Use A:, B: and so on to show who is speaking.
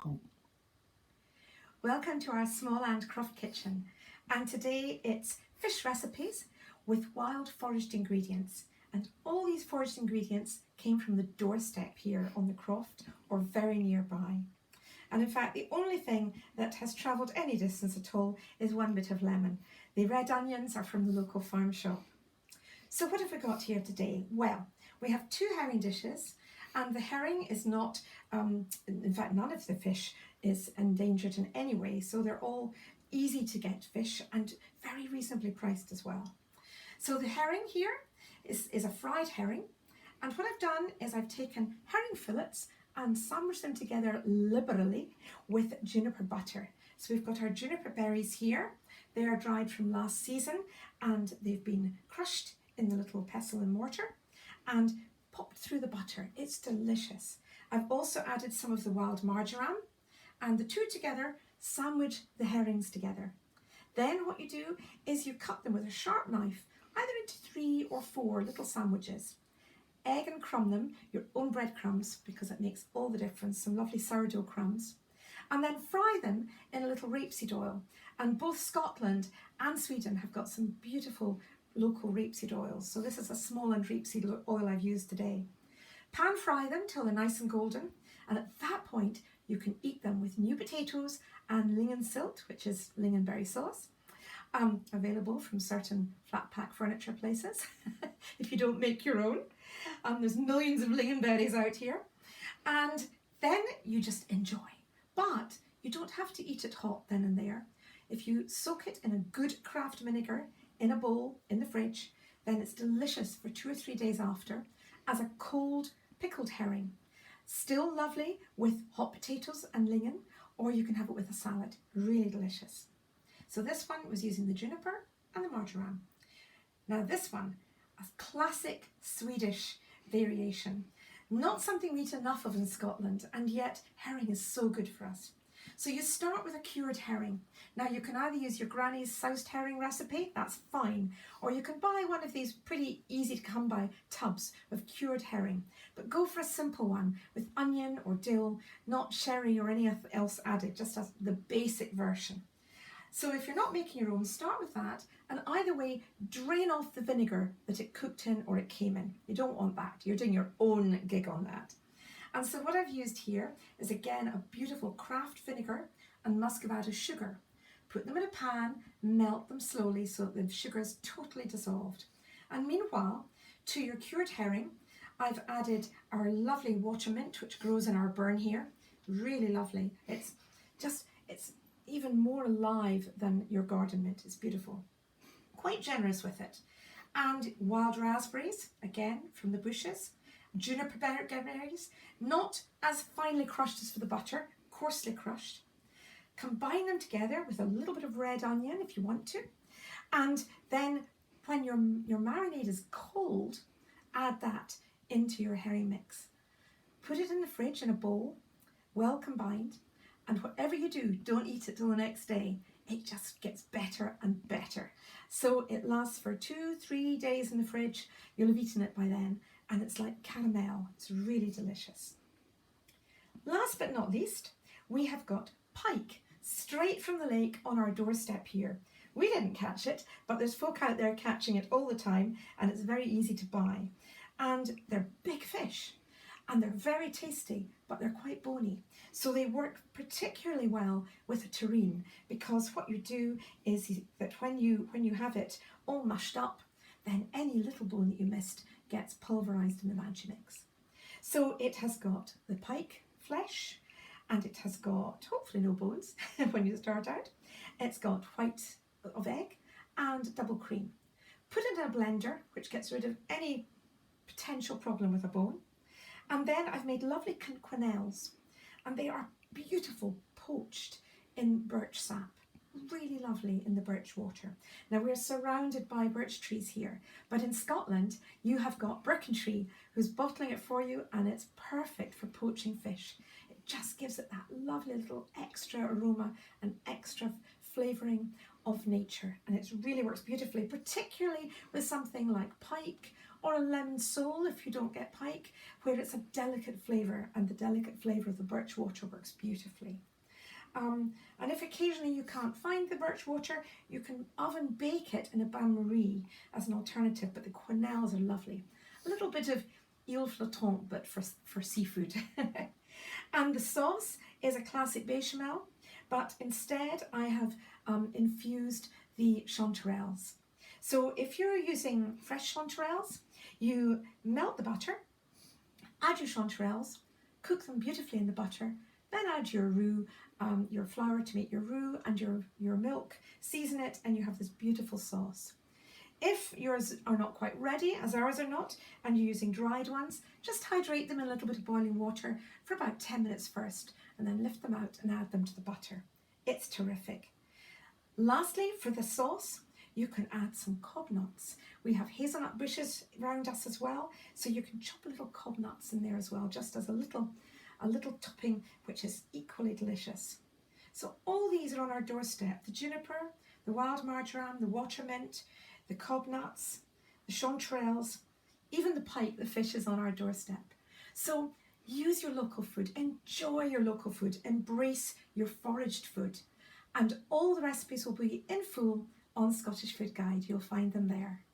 A: home.
B: Welcome to our Småland croft kitchen, and today it's fish recipes with wild foraged ingredients, and all these foraged ingredients came from the doorstep here on the croft or very nearby. And in fact, the only thing that has travelled any distance at all is one bit of lemon. The red onions are from the local farm shop. So what have we got here today? Well, we have 2 herring dishes, and the herring is not, in fact none of the fish is endangered in any way, so they're all easy to get fish and very reasonably priced as well. So the herring here is a fried herring, and what I've done is I've taken herring fillets and sandwiched them together liberally with juniper butter. So we've got our juniper berries here. They are dried from last season and they've been crushed in the little pestle and mortar and popped through the butter. It's delicious. I've also added some of the wild marjoram, and the two together sandwich the herrings together. Then what you do is you cut them with a sharp knife, either into 3 or 4 little sandwiches. Egg and crumb them, your own breadcrumbs, because it makes all the difference, some lovely sourdough crumbs. And then fry them in a little rapeseed oil. And both Scotland and Sweden have got some beautiful local rapeseed oils. So this is a Småland rapeseed oil I've used today. Pan fry them till they're nice and golden, and at that point you can eat them with new potatoes and lingonsylt, which is lingonberry sauce, available from certain flat pack furniture places if you don't make your own. There's millions of lingonberries out here, and then you just enjoy. But you don't have to eat it hot then and there. If you soak it in a good craft vinegar in a bowl in the fridge, then it's delicious for 2 or 3 days after as a cold pickled herring. Still lovely with hot potatoes and lingon, or you can have it with a salad. Really delicious. So this one was using the juniper and the marjoram. Now this one, a classic Swedish variation. Not something we eat enough of in Scotland, and yet herring is so good for us. So you start with a cured herring. Now you can either use your granny's soused herring recipe, that's fine, or you can buy one of these pretty easy to come by tubs of cured herring. But go for a simple one with onion or dill, not sherry or anything else added, just as the basic version. So if you're not making your own, start with that, and either way, drain off the vinegar that it cooked in or it came in. You don't want that. You're doing your own gig on that. And so what I've used here is again a beautiful craft vinegar and muscovado sugar. Put them in a pan, melt them slowly so that the sugar is totally dissolved. And meanwhile, to your cured herring, I've added our lovely water mint, which grows in our burn here. Really lovely. It's even more alive than your garden mint. It's beautiful. Quite generous with it. And wild raspberries, again from the bushes. Juniper berries, not as finely crushed as for the butter, coarsely crushed. Combine them together with a little bit of red onion if you want to. And then when your marinade is cold, add that into your herring mix. Put it in the fridge in a bowl, well combined. And whatever you do, don't eat it till the next day. It just gets better and better. So it lasts for 2-3 days in the fridge. You'll have eaten it by then. And it's like caramel. It's really delicious. Last but not least, we have got pike straight from the lake on our doorstep here. We didn't catch it, but there's folk out there catching it all the time, and it's very easy to buy. And they're big fish. And they're very tasty, but they're quite bony. So they work particularly well with a terrine, because what you do is that when you have it all mushed up, then any little bone that you missed gets pulverised in the Magimix. So it has got the pike flesh, and it has got hopefully no bones when you start out. It's got white of egg and double cream. Put it in a blender, which gets rid of any potential problem with a bone. And then I've made lovely quenelles, and they are beautiful, poached in birch sap. Really lovely in the birch water. Now we're surrounded by birch trees here, but in Scotland you have got birken tree who's bottling it for you, and it's perfect for poaching fish. It just gives it that lovely little extra aroma and extra flavouring of nature, and it really works beautifully, particularly with something like pike or a lemon sole if you don't get pike, where it's a delicate flavour, and the delicate flavour of the birch water works beautifully. And if occasionally you can't find the birch water, you can oven bake it in a bain-marie as an alternative, but the quenelles are lovely. A little bit of île flottante, but for seafood. And the sauce is a classic bechamel, but instead I have infused the chanterelles. So if you're using fresh chanterelles, you melt the butter, add your chanterelles, cook them beautifully in the butter, then add your roux, your flour to make your roux, and your milk, season it, and you have this beautiful sauce. If yours are not quite ready, as ours are not, and you're using dried ones, just hydrate them in a little bit of boiling water for about 10 minutes first, and then lift them out and add them to the butter. It's terrific. Lastly, for the sauce, you can add some cob nuts. We have hazelnut bushes around us as well, so you can chop a little cob nuts in there as well, just as a little topping, which is equally delicious. So all these are on our doorstep: the juniper, the wild marjoram, the water mint, the cob nuts, the chanterelles, even the pike, the fish, is on our doorstep. So use your local food, enjoy your local food, embrace your foraged food, and all the recipes will be in full on Scottish Food Guide. You'll find them there.